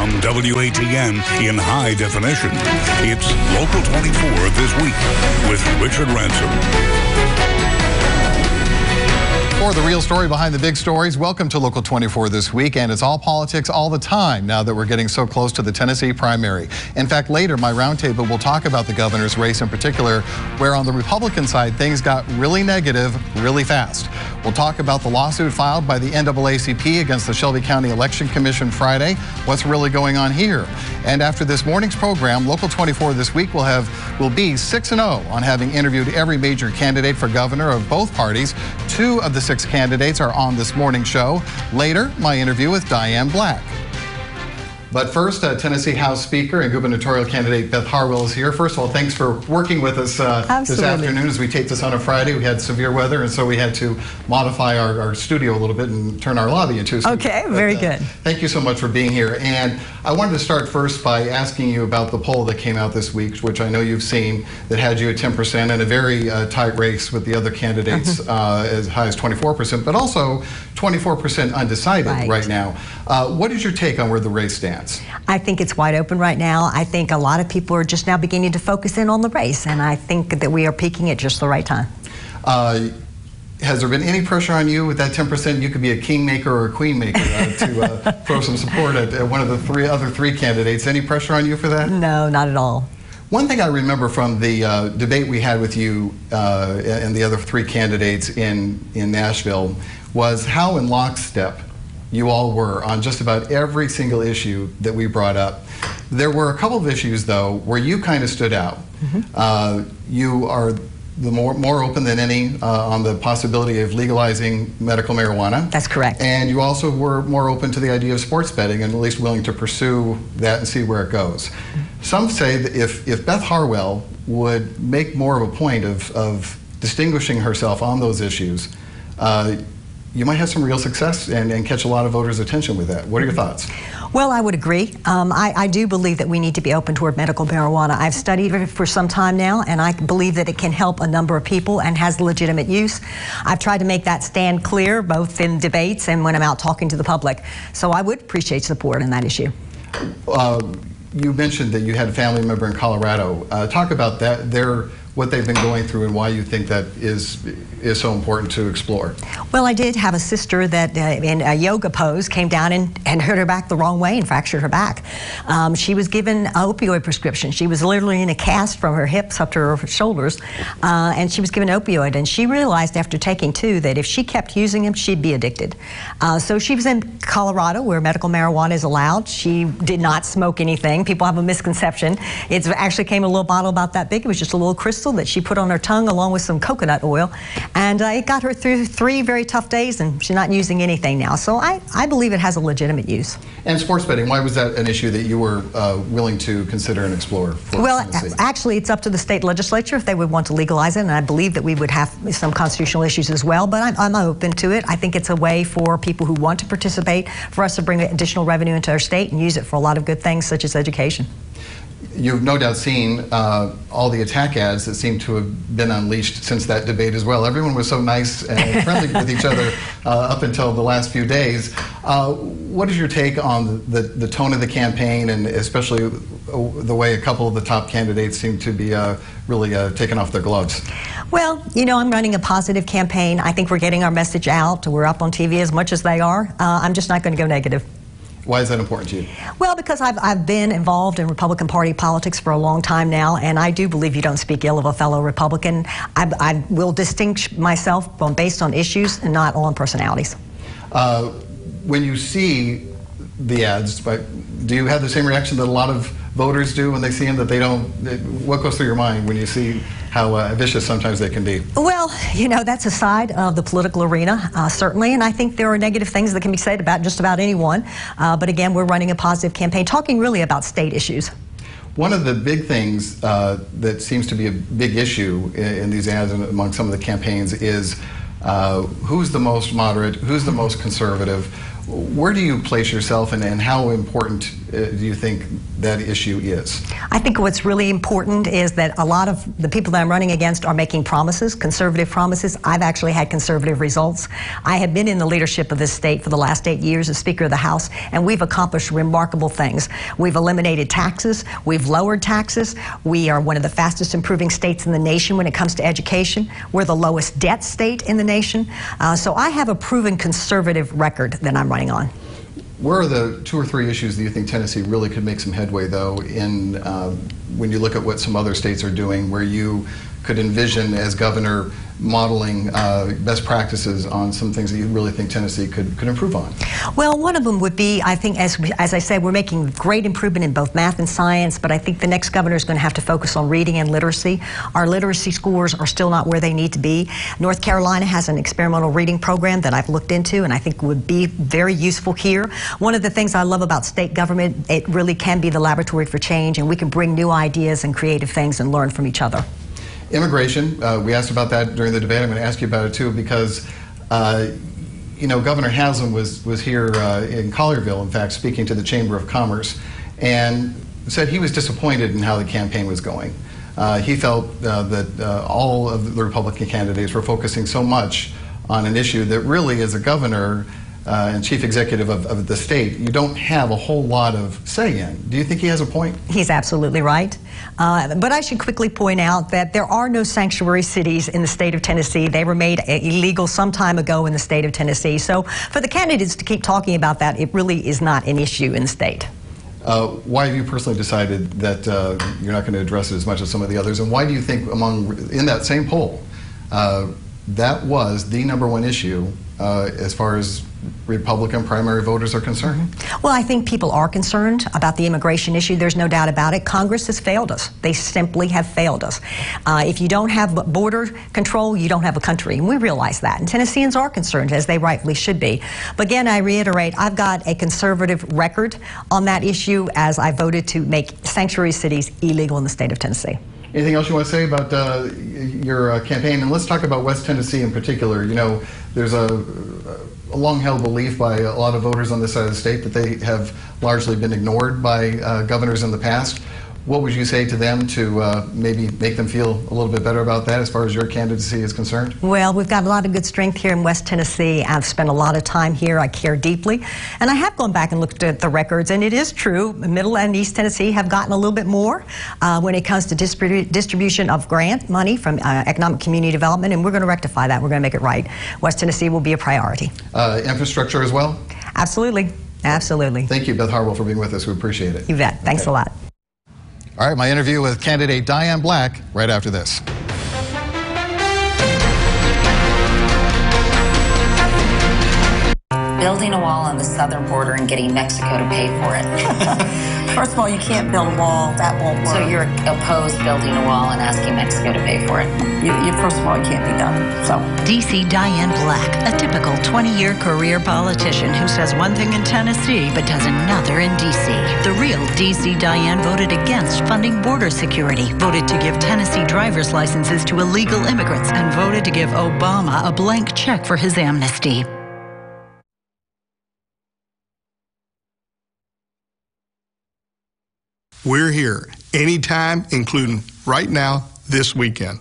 on WATN in high definition. It's Local 24 This Week with Richard Ransom. For the real story behind the big stories, welcome to Local 24 This Week, and it's all politics all the time now that we're getting so close to the Tennessee primary. In fact, later my roundtable will talk about the governor's race in particular, where on the Republican side things got really negative really fast. We'll talk about the lawsuit filed by the NAACP against the Shelby County Election Commission Friday, what's really going on here. And after this morning's program, Local 24 This Week will be 6-0 on having interviewed every major candidate for governor of both parties. 2 of the 6 candidates are on this morning's show. Later, my interview with Diane Black. But first, Tennessee House Speaker and gubernatorial candidate Beth Harwell is here. First of all, thanks for working with us this afternoon as we tape this on a Friday. We had severe weather, and so we had to modify our studio a little bit and turn our lobby into a studio. Okay, very good. Thank you so much for being here. And I wanted to start first by asking you about the poll that came out this week, which I know you've seen, that had you at 10% in a very tight race with the other candidates as high as 24%, but also 24% undecided right now. What is your take on where the race stands? I think it's wide open right now. I think a lot of people are just now beginning to focus in on the race, and I think that we are peaking at just the right time. Has there been any pressure on you with that 10%? You could be a kingmaker or a queenmaker to throw some support at one of the other three candidates. Any pressure on you for that? No, not at all. One thing I remember from the debate we had with you and the other 3 candidates in Nashville was how in lockstep you all were on just about every single issue that we brought up. There were a couple of issues, though, where you kind of stood out. You are the more open than any on the possibility of legalizing medical marijuana. That's correct. And you also were more open to the idea of sports betting and at least willing to pursue that and see where it goes. Some say that if Beth Harwell would make more of a point of distinguishing herself on those issues, you might have some real success and catch a lot of voters' attention with that. What are your thoughts? Well, I would agree. I do believe that we need to be open toward medical marijuana. I've studied it for some time now, and I believe that it can help a number of people and has legitimate use. I've tried to make that stand clear, both in debates and when I'm out talking to the public. So I would appreciate support on that issue. You mentioned that you had a family member in Colorado. Talk about that, what they've been going through and why you think that is so important to explore. Well, I did have a sister that in a yoga pose came down and hurt her back the wrong way and fractured her back. She was given an opioid prescription. She was literally in a cast from her hips up to her shoulders, and she was given opioid, and she realized after taking 2 that if she kept using them, she'd be addicted. So she was in Colorado where medical marijuana is allowed. She did not smoke anything. People have a misconception. It actually came in a little bottle about that big. It was just a little crystal that she put on her tongue along with some coconut oil, and it got her through 3 very tough days, and she's not using anything now. So I believe it has a legitimate use. And sports betting, why was that an issue that you were willing to consider and explore for Tennessee? Actually, it's up to the state legislature if they would want to legalize it, and I believe that we would have some constitutional issues as well, but I'm open to it. I think it's a way for people who want to participate for us to bring additional revenue into our state and use it for a lot of good things such as education. You've no doubt seen all the attack ads that seem to have been unleashed since that debate as well. Everyone was so nice and friendly with each other up until the last few days. What is your take on the tone of the campaign, and especially the way a couple of the top candidates seem to be really taking off their gloves? Well, you know, I'm running a positive campaign. I think we're getting our message out. We're up on TV as much as they are. I'm just not going to go negative. Why is that important to you? Well, because I've been involved in Republican Party politics for a long time now, and I do believe you don't speak ill of a fellow Republican. I will distinguish myself based on issues and not on personalities. When you see the ads, do you have the same reaction that a lot of voters do when they see them, that they don't? What goes through your mind when you see how vicious sometimes they can be? Well, you know, that's a side of the political arena, certainly, and I think there are negative things that can be said about just about anyone. But again, we're running a positive campaign, talking really about state issues. One of the big things that seems to be a big issue in these ads and among some of the campaigns is who's the most moderate, who's the most conservative. Where do you place yourself, and how important do you think that issue is? I think what's really important is that a lot of the people that I'm running against are making promises, conservative promises. I've actually had conservative results. I have been in the leadership of this state for the last 8 years as Speaker of the House, and we've accomplished remarkable things. We've eliminated taxes. We've lowered taxes. We are one of the fastest improving states in the nation when it comes to education. We're the lowest debt state in the nation. So I have a proven conservative record that I'm running on. Where are the 2 or 3 issues that you think Tennessee really could make some headway, though, in when you look at what some other states are doing, where you could envision as governor modeling best practices on some things that you really think Tennessee could improve on? Well, one of them would be, I think, as I said, we're making great improvement in both math and science, but I think the next governor is going to have to focus on reading and literacy. Our literacy scores are still not where they need to be. North Carolina has an experimental reading program that I've looked into and I think would be very useful here. One of the things I love about state government, it really can be the laboratory for change, and we can bring new ideas and creative things and learn from each other. Immigration, we asked about that during the debate. I'm going to ask you about it too, because you know, Governor Haslam was here in Collierville, in fact, speaking to the Chamber of Commerce, and said he was disappointed in how the campaign was going. He felt that all of the Republican candidates were focusing so much on an issue that really, as a governor and chief executive of the state, you don't have a whole lot of say in. Do you think he has a point? He's absolutely right. But I should quickly point out that there are no sanctuary cities in the state of Tennessee. They were made illegal some time ago in the state of Tennessee. So for the candidates to keep talking about that, it really is not an issue in the state. Why have you personally decided that you're not going to address it as much as some of the others? And why do you think in that same poll, that was the #1 issue as far as Republican primary voters are concerned? Well, I think people are concerned about the immigration issue. There's no doubt about it. Congress has failed us. They simply have failed us. If you don't have border control, you don't have a country. And we realize that. And Tennesseans are concerned, as they rightfully should be. But again, I reiterate, I've got a conservative record on that issue as I voted to make sanctuary cities illegal in the state of Tennessee. Anything else you want to say about your campaign? And let's talk about West Tennessee in particular. You know, there's a long-held belief by a lot of voters on this side of the state that they have largely been ignored by governors in the past. What would you say to them to maybe make them feel a little bit better about that as far as your candidacy is concerned? Well, we've got a lot of good strength here in West Tennessee. I've spent a lot of time here. I care deeply. And I have gone back and looked at the records, and it is true. Middle and East Tennessee have gotten a little bit more when it comes to distribution of grant money from economic community development, and we're going to rectify that. We're going to make it right. West Tennessee will be a priority. Infrastructure as well? Absolutely. Absolutely. Thank you, Beth Harwell, for being with us. We appreciate it. You bet. Thanks a lot. All right, my interview with candidate Diane Black right after this. Building a wall on the southern border and getting Mexico to pay for it. First of all, you can't build a wall. That won't work. So you're opposed building a wall and asking Mexico to pay for it? First of all, it can't be done. So. D.C. Diane Black, a typical 20-year career politician who says one thing in Tennessee but does another in D.C. The real D.C. Diane voted against funding border security, voted to give Tennessee driver's licenses to illegal immigrants, and voted to give Obama a blank check for his amnesty. We're here anytime, including right now, this weekend.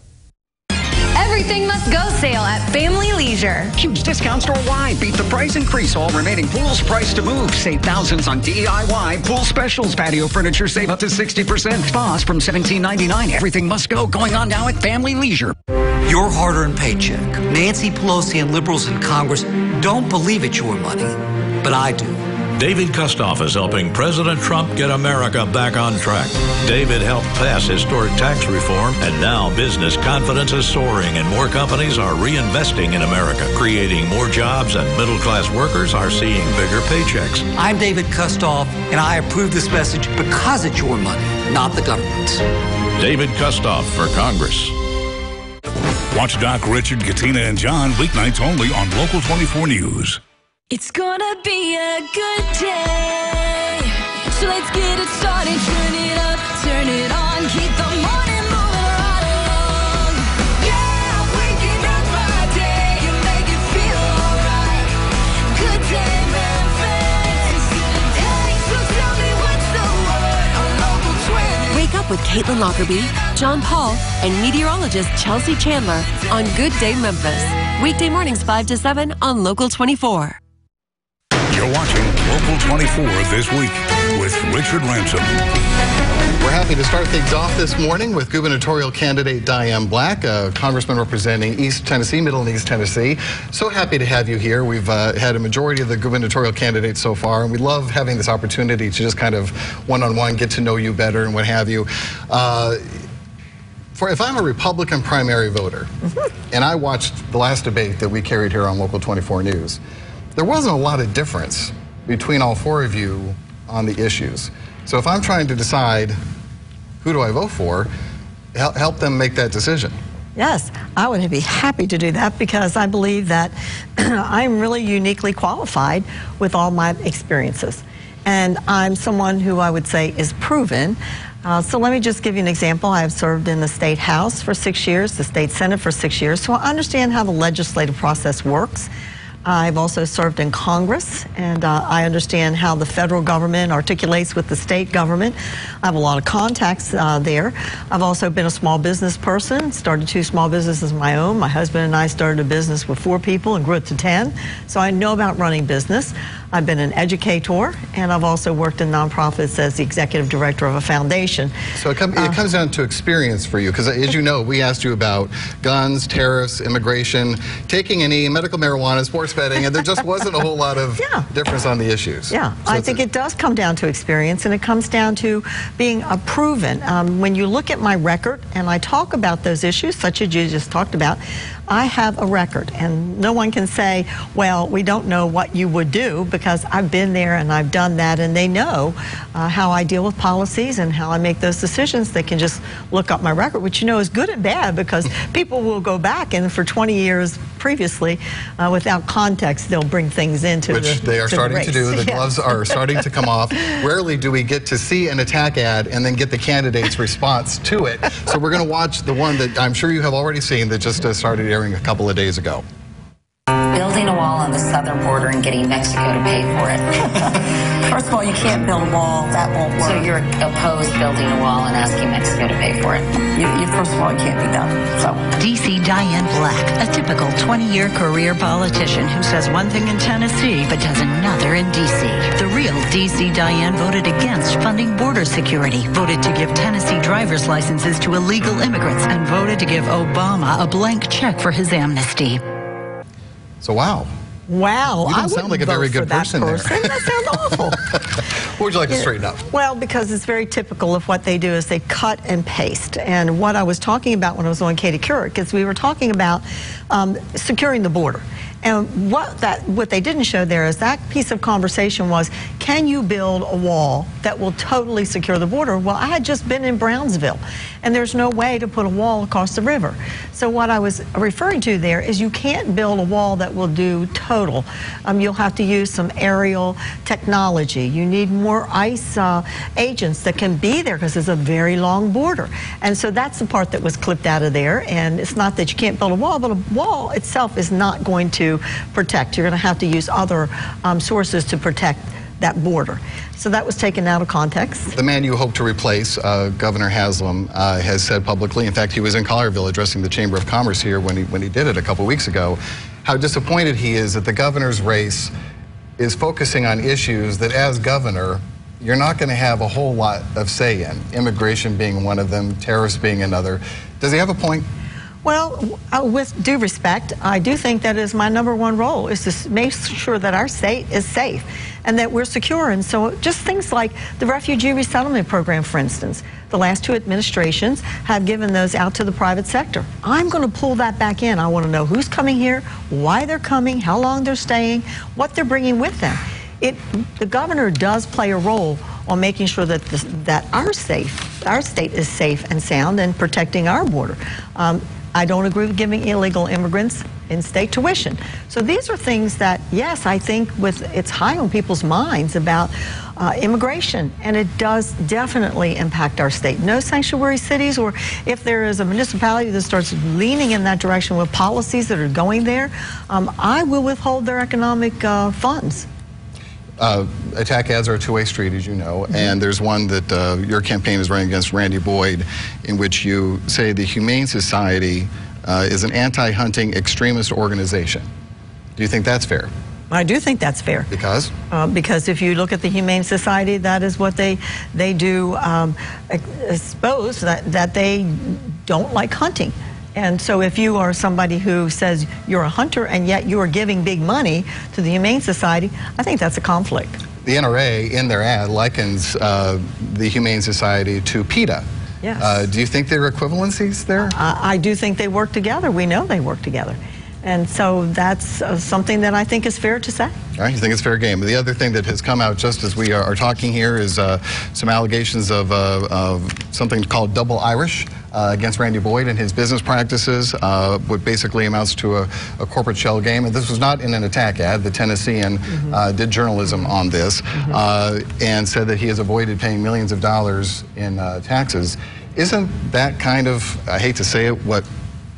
Everything must go sale at Family Leisure. Huge discounts store-wide. Beat the price increase. All remaining pools priced to move. Save thousands on DIY pool specials. Patio furniture save up to 60%. Spas from $17.99. Everything must go. Going on now at Family Leisure. Your hard-earned paycheck. Nancy Pelosi and liberals in Congress don't believe it's your money, but I do. David Kustoff is helping President Trump get America back on track. David helped pass historic tax reform, and now business confidence is soaring and more companies are reinvesting in America, creating more jobs, and middle-class workers are seeing bigger paychecks. I'm David Kustoff, and I approve this message because it's your money, not the government's. David Kustoff for Congress. Watch Doc, Richard, Katina, and John weeknights only on Local 24 News. It's gonna be a good day. So let's get it started. Turn it up, turn it on. Keep the morning moving right along. Yeah, waking up my day. You make it feel alright. Good day, man. with Caitlin Lockerbie, John Paul, and meteorologist Chelsea Chandler on Good Day Memphis. Weekday mornings 5 to 7 on Local 24. You're watching Local 24 This Week with Richard Ransom. We're happy to start things off this morning with gubernatorial candidate Diane Black, a congressman representing East Tennessee, Middle and East Tennessee. So happy to have you here. We've had a majority of the gubernatorial candidates so far, and we love having this opportunity to just kind of one-on-one get to know you better and what have you. If I'm a Republican primary voter, and I watched the last debate that we carried here on Local 24 News, there wasn't a lot of difference between all four of you on the issues. So if I'm trying to decide who do I vote for, help them make that decision. Yes, I would be happy to do that because I believe that I'm really uniquely qualified with all my experiences. And I'm someone who I would say is proven. So let me just give you an example. I have served in the State House for 6 years, the State Senate for 6 years, so I understand how the legislative process works. I've also served in Congress, and I understand how the federal government articulates with the state government. I have a lot of contacts there. I've also been a small business person, started 2 small businesses of my own. My husband and I started a business with 4 people and grew it to 10, so I know about running business. I've been an educator, and I've also worked in nonprofits as the executive director of a foundation. So it comes down to experience for you, because as you know, we asked you about guns, tariffs, immigration, taking any medical marijuana, sports betting, and there just wasn't a whole lot of difference on the issues. Yeah, so I think it does come down to experience, and it comes down to being a proven. When you look at my record, and I talk about those issues, such as you just talked about, I have a record, and no one can say, well, we don't know what you would do, because I've been there and I've done that, and they know how I deal with policies and how I make those decisions. They can just look up my record, which you know is good and bad, because people will go back and for 20 years previously, without context, they'll bring things into which they are starting to do. The gloves are starting to come off. Rarely do we get to see an attack ad and then get the candidate's response to it. So we're going to watch the one that I'm sure you have already seen that just started airing a couple of days ago. Building a wall on the southern border and getting Mexico to pay for it. First of all, you can't build a wall. That won't work. So you're opposed building a wall and asking Mexico to pay for it? First of all, it can't be done. So. D.C. Diane Black, a typical 20-year career politician who says one thing in Tennessee but does another in D.C. The real D.C. Diane voted against funding border security, voted to give Tennessee driver's licenses to illegal immigrants, and voted to give Obama a blank check for his amnesty. So wow. Wow, you don't sound like a very good person there. That sounds awful. What would you like to straighten up? Well, because it's very typical of what they do is they cut and paste. And what I was talking about when I was on Katie Couric is we were talking about securing the border. And what they didn't show there is that piece of conversation was, can you build a wall that will totally secure the border? Well, I had just been in Brownsville, and there's no way to put a wall across the river. So what I was referring to there is you can't build a wall that will do total. You'll have to use some aerial technology. You need more ICE agents that can be there, because it's a very long border. And so that's the part that was clipped out of there. And it's not that you can't build a wall, but a wall itself is not going to protect. You're going to have to use other sources to protect that border. So that was taken out of context. The man you hope to replace, Governor Haslam, has said publicly, in fact, he was in Collierville addressing the Chamber of Commerce here when he did it a couple weeks ago, how disappointed he is that the governor's race is focusing on issues that, as governor, you're not going to have a whole lot of say in. Immigration being one of them, tariffs being another. Does he have a point? Well, with due respect, I do think that is my #1 role, is to make sure that our state is safe and that we're secure. And so just things like the refugee resettlement program, for instance, the last 2 administrations have given those out to the private sector. I'm going to pull that back in. I want to know who's coming here, why they're coming, how long they're staying, what they're bringing with them. The governor does play a role on making sure that our state is safe and sound and protecting our border. I don't agree with giving illegal immigrants in-state tuition. So these are things that, yes, I think it's high on people's minds about immigration, and it does definitely impact our state. No sanctuary cities, or if there is a municipality that starts leaning in that direction with policies that are going there, I will withhold their economic funds. Attack ads are a two-way street, as you know, and there's one that your campaign is running against Randy Boyd, in which you say the Humane Society is an anti-hunting extremist organization. Do you think that's fair? I do think that's fair. Because? Because if you look at the Humane Society, that is what they do expose, that they don't like hunting. And so if you are somebody who says you're a hunter and yet you are giving big money to the Humane Society, I think that's a conflict. The NRA, in their ad, likens the Humane Society to PETA. Yes. Do you think there are equivalencies there? I do think they work together. We know they work together. And so that's something that I think is fair to say. All right, you think it's fair game. The other thing that has come out just as we are talking here is some allegations of something called double Irish against Randy Boyd and his business practices, what basically amounts to a corporate shell game. And this was not in an attack ad. The Tennessean did journalism on this and said that he has avoided paying millions of dollars in taxes. Isn't that kind of, I hate to say it, what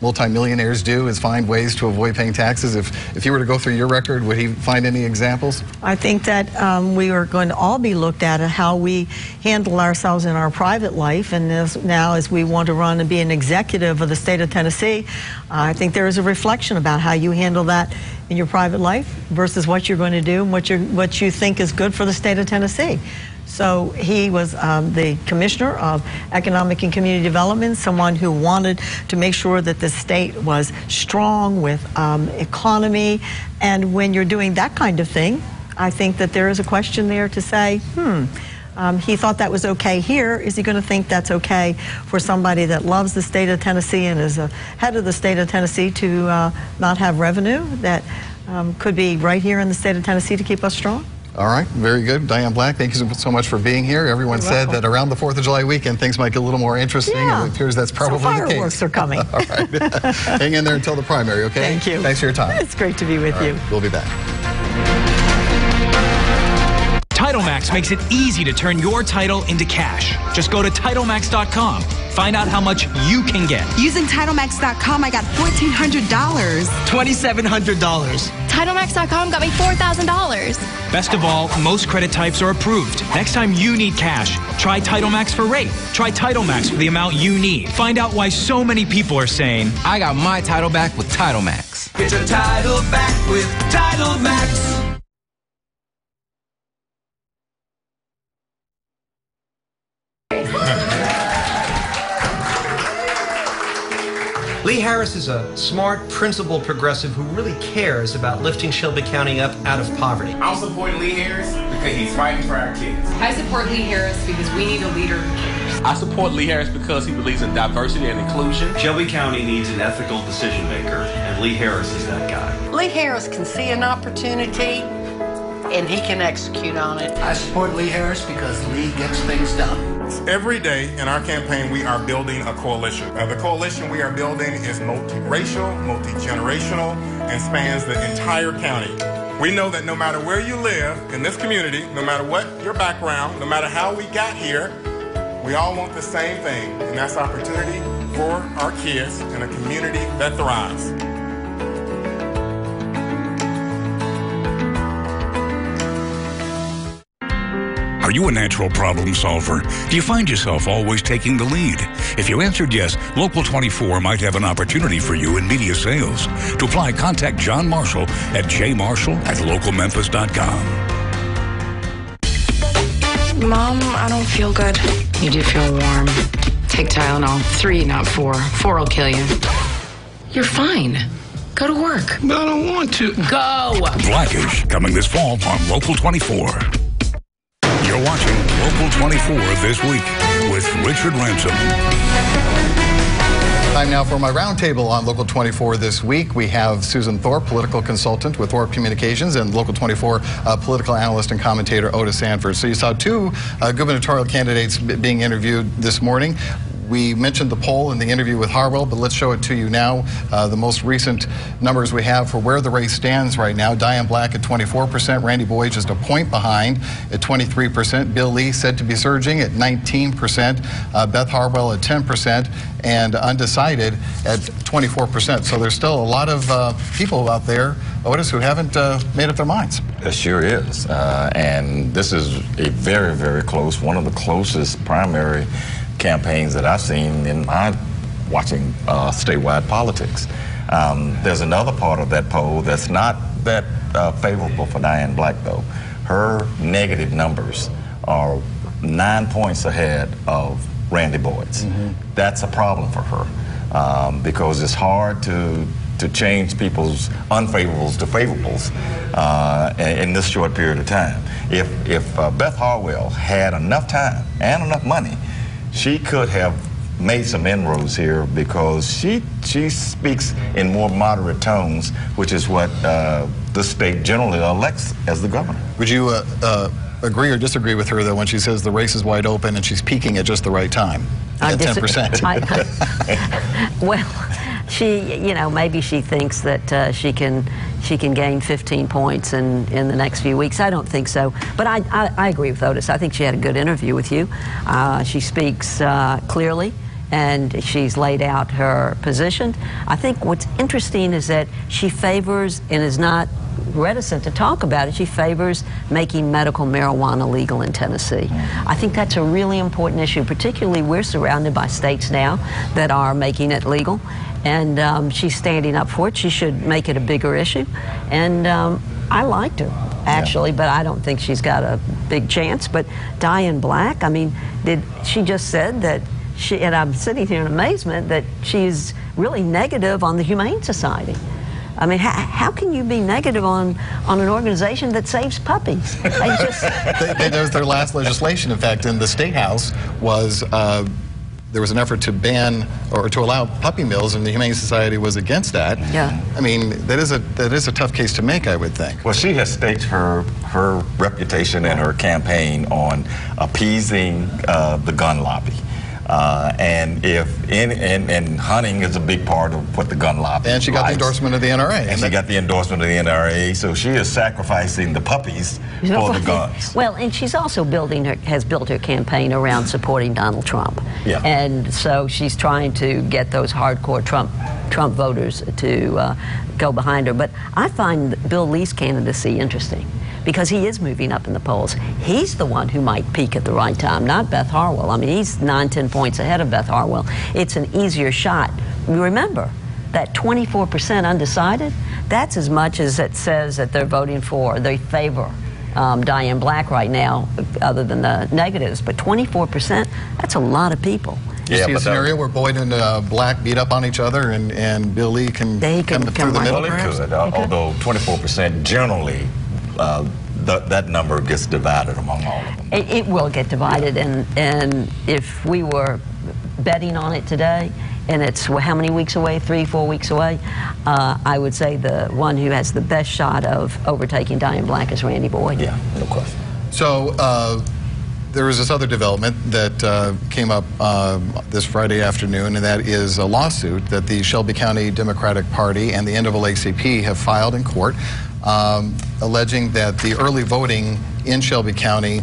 multimillionaires do, is find ways to avoid paying taxes? If you were to go through your record, would he find any examples? I think that we are going to all be looked at how we handle ourselves in our private life, and now as we want to run and be an executive of the state of Tennessee, I think there is a reflection about how you handle that in your private life versus what you're going to do and what you think is good for the state of Tennessee. So he was the Commissioner of Economic and Community Development, someone who wanted to make sure that the state was strong with economy. And when you're doing that kind of thing, I think that there is a question there to say, he thought that was okay here. Is he going to think that's okay for somebody that loves the state of Tennessee and is head of the state of Tennessee to not have revenue that could be right here in the state of Tennessee to keep us strong? All right, very good. Diane Black, thank you so much for being here. Everyone said that around the 4th of July weekend, things might get a little more interesting, and it appears that's probably the case. Fireworks are coming. All right. Hang in there until the primary, okay? Thank you. Thanks for your time. It's great to be with you. We'll be back. TitleMax makes it easy to turn your title into cash. Just go to TitleMax.com. Find out how much you can get. Using TitleMax.com, I got $1,400. $2,700. TitleMax.com got me $4,000. Best of all, most credit types are approved. Next time you need cash, try TitleMax for rate. Try TitleMax for the amount you need. Find out why so many people are saying, I got my title back with TitleMax. Get your title back with TitleMax. Lee Harris is a smart, principled progressive who really cares about lifting Shelby County up out of poverty. I'm supporting Lee Harris because he's fighting for our kids. I support Lee Harris because we need a leader who cares. I support Lee Harris because he believes in diversity and inclusion. Shelby County needs an ethical decision maker, and Lee Harris is that guy. Lee Harris can see an opportunity, and he can execute on it. I support Lee Harris because Lee gets things done. Every day in our campaign, we are building a coalition. The coalition we are building is multiracial, multi-generational, and spans the entire county. We know that no matter where you live in this community, no matter what your background, no matter how we got here, we all want the same thing, and that's opportunity for our kids in a community that thrives. Are you a natural problem solver? Do you find yourself always taking the lead? If you answered yes, Local 24 might have an opportunity for you in media sales. To apply, contact John Marshall at jmarshall@localmemphis.com. Mom, I don't feel good. You do feel warm. Take Tylenol. 3, not 4. 4 will kill you. You're fine. Go to work. But I don't want to. Go! Blackish, coming this fall on Local 24. You're watching Local 24 This Week with Richard Ransom. Time now for my roundtable on Local 24 This Week. We have Susan Thorpe, political consultant with Thorpe Communications, and Local 24 political analyst and commentator Otis Sanford. So you saw two gubernatorial candidates being interviewed this morning. We mentioned the poll in the interview with Harwell, but let's show it to you now. The most recent numbers we have for where the race stands right now. Diane Black at 24%, Randy Boyd just a point behind at 23%, Bill Lee said to be surging at 19%, Beth Harwell at 10%, and undecided at 24%. So there's still a lot of people out there, Otis, who haven't made up their minds. It sure is. And this is a very, very close, one of the closest primary campaigns that I've seen in my watching statewide politics. There's another part of that poll that's not that favorable for Diane Black, though. Her negative numbers are 9 points ahead of Randy Boyd's. That's a problem for her because it's hard to change people's unfavorables to favorables in this short period of time. If Beth Harwell had enough time and enough money, she could have made some inroads here because she speaks in more moderate tones, which is what the state generally elects as the governor. Would you agree or disagree with her, though, when she says the race is wide open and she's peaking at just the right time at 10%? Well, she, you know, maybe she thinks that she can gain 15 points in the next few weeks. I don't think so. But I agree with Otis. I think she had a good interview with you. She speaks clearly, and she's laid out her position. I think what's interesting is that she favors, and is not reticent to talk about it, she favors making medical marijuana legal in Tennessee. I think that's a really important issue, particularly we're surrounded by states now that are making it legal, and she's standing up for it. She should make it a bigger issue, and I liked her, actually, but I don't think she's got a big chance. But Diane Black, I mean, she just said that and I'm sitting here in amazement that she's really negative on the Humane Society. I mean, how can you be negative on an organization that saves puppies? Their last legislation, in fact, in the State House was there was an effort to ban or to allow puppy mills, and the Humane Society was against that. Yeah. I mean, that is a tough case to make, I would think. Well, she has staked her reputation and her campaign on appeasing the gun lobby. And hunting is a big part of what the gun lobby And she got the endorsement of the NRA. And she got the endorsement of the NRA, so she is sacrificing the puppies for the guns. Well, and she's also has built her campaign around supporting Donald Trump. Yeah. And so she's trying to get those hardcore Trump voters to go behind her. But I find Bill Lee's candidacy interesting, because he is moving up in the polls. He's the one who might peak at the right time, not Beth Harwell. I mean, he's 9-10 points ahead of Beth Harwell. It's an easier shot. Remember, that 24% undecided, that's as much as it says that they're voting for. They favor Diane Black right now, other than the negatives. But 24%, that's a lot of people. You see a scenario where Boyd and Black beat up on each other, and Bill Lee can come through the middle? Well, it could, although 24% generally, that number gets divided among all of them. It will get divided, and if we were betting on it today, and it's how many weeks away, 3-4 weeks away, I would say the one who has the best shot of overtaking Diane Black is Randy Boyd. Yeah, no question. So there was this other development that came up this Friday afternoon, and that is a lawsuit that the Shelby County Democratic Party and the NAACP have filed in court, alleging that the early voting in Shelby County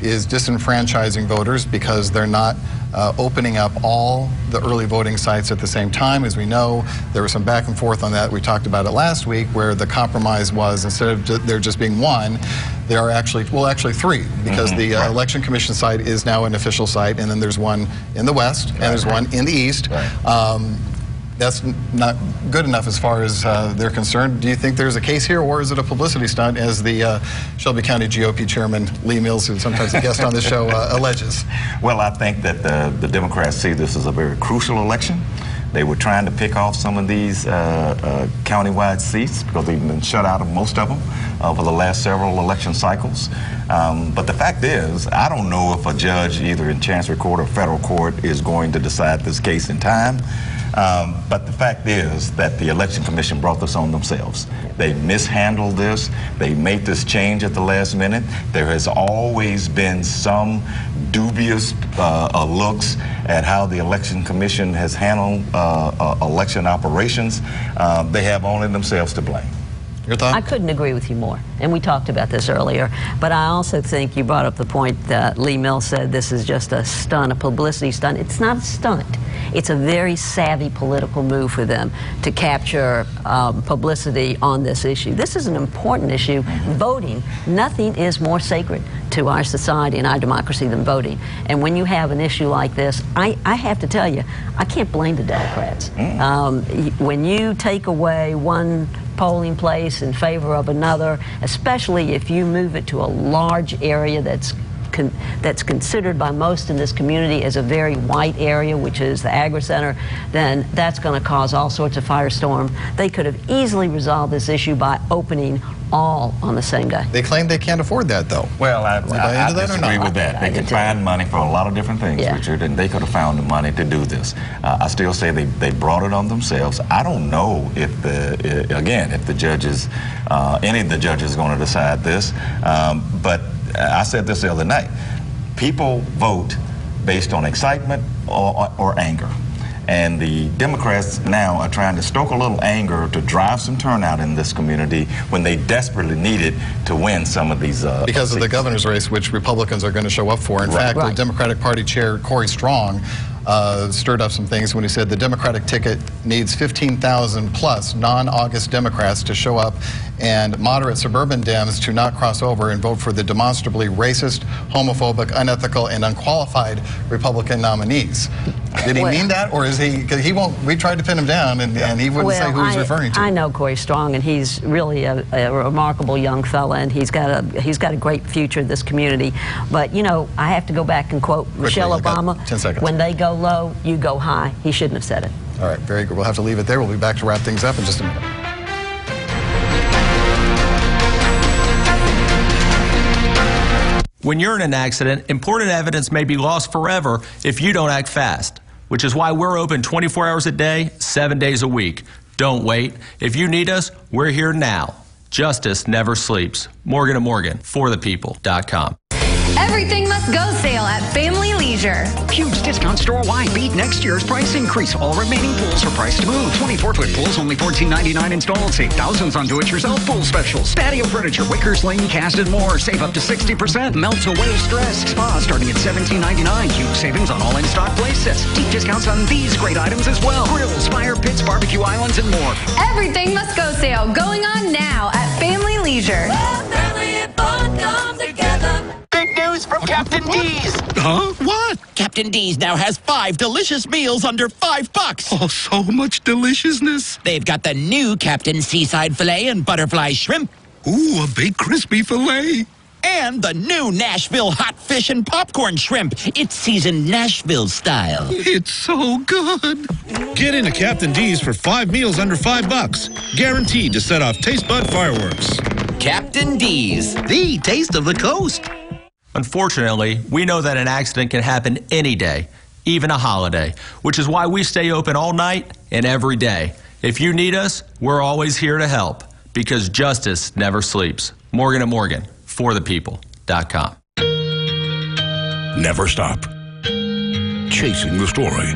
is disenfranchising voters because they're not opening up all the early voting sites at the same time. As we know, there was some back and forth on that. We talked about it last week, where the compromise was, instead of there just being one, there are actually three, because the Election Commission site is now an official site, and then there's one in the west, and there's one in the east. That's not good enough as far as they're concerned. Do you think there's a case here, or is it a publicity stunt, as the Shelby County GOP chairman, Lee Mills, who's sometimes a guest on this show, alleges? Well, I think that the Democrats see this as a very crucial election. They were trying to pick off some of these countywide seats because they've been shut out of most of them over the last several election cycles. But the fact is, I don't know if a judge, either in Chancery Court or federal court, is going to decide this case in time. But the fact is that the Election Commission brought this on themselves. They mishandled this. They made this change at the last minute. There has always been some dubious looks at how the Election Commission has handled election operations. They have only themselves to blame. Your thought? I couldn't agree with you more, and we talked about this earlier, but I also think you brought up the point that Lee Mills said this is just a stunt, a publicity stunt. It's not a stunt. It's a very savvy political move for them to capture publicity on this issue. This is an important issue. Voting, nothing is more sacred to our society and our democracy than voting. And when you have an issue like this, I have to tell you, I can't blame the Democrats. When you take away one polling place in favor of another, especially if you move it to a large area that's considered by most in this community as a very white area, which is the Agri Center, then that's going to cause all sorts of firestorm. They could have easily resolved this issue by opening all on the same day. They claim they can't afford that, though. Well, I disagree with that. They can find money for a lot of different things, Richard, and they could have found the money to do this. I still say they brought it on themselves. I don't know if if the judges, any of the judges are going to decide this, but I said this the other night. People vote based on excitement or anger. And the Democrats now are trying to stoke a little anger to drive some turnout in this community when they desperately need it to win some of these because of the governor's race, which Republicans are going to show up for. In fact, the Democratic Party chair, Corey Strong, stirred up some things when he said the Democratic ticket needs 15,000 plus non-August Democrats to show up and moderate suburban Dems to not cross over and vote for the demonstrably racist, homophobic, unethical, and unqualified Republican nominees. Did he mean that, or is he? Because he won't. We tried to pin him down, and he wouldn't say who he's referring to. I know Corey Strong, and he's really a remarkable young fella, and he's got a great future in this community. But you know, I have to go back and quote Michelle Obama. 10 seconds. When they go low, you go high. He shouldn't have said it. All right, very good. We'll have to leave it there. We'll be back to wrap things up in just a minute. When you're in an accident, important evidence may be lost forever if you don't act fast, which is why we're open 24 hours a day, 7 days a week. Don't wait. If you need us, we're here now. Justice never sleeps. Morgan & Morgan, forthepeople.com. Everything must go sale at Family Leisure. Huge discount store-wide. Beat next year's price increase. All remaining pools are priced to move. 24-foot pools only $14.99 installed. Save thousands on do-it-yourself pool specials. Patio furniture, wicker, sling, cast, and more. Save up to 60%. Melts away stress. Spa starting at $17.99. Huge savings on all in-stock play sets. Deep discounts on these great items as well. Grills, fire pits, barbecue islands, and more. Everything must go sale going on now at Family Leisure. Family and fun come together. Big news from Captain D's. Huh? What? Captain D's now has 5 delicious meals under $5. Oh, so much deliciousness. They've got the new Captain Seaside Filet and Butterfly Shrimp. Ooh, a big crispy filet. And the new Nashville Hot Fish and Popcorn Shrimp. It's seasoned Nashville style. It's so good. Get into Captain D's for 5 meals under $5. Guaranteed to set off taste bud fireworks. Captain D's, the taste of the coast. Unfortunately, we know that an accident can happen any day, even a holiday, which is why we stay open all night and every day. If you need us, we're always here to help, because justice never sleeps. Morgan & Morgan, forthepeople.com. Never stop chasing the story.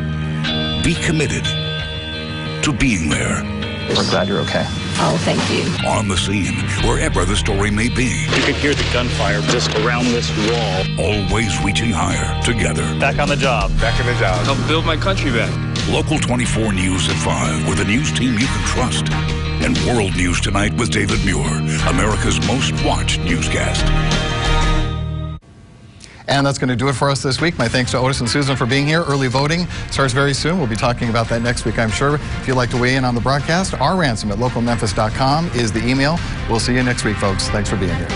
Be committed to being there. We're glad you're okay. Oh, thank you. On the scene, wherever the story may be. You could hear the gunfire just around this wall. Always reaching higher together. Back on the job. Back in the job. Help build my country back. Local 24 News at 5 with a news team you can trust. And World News Tonight with David Muir, America's most watched newscast. And that's going to do it for us this week. My thanks to Otis and Susan for being here. Early voting starts very soon. We'll be talking about that next week, I'm sure. If you'd like to weigh in on the broadcast, rransom@localmemphis.com is the email. We'll see you next week, folks. Thanks for being here.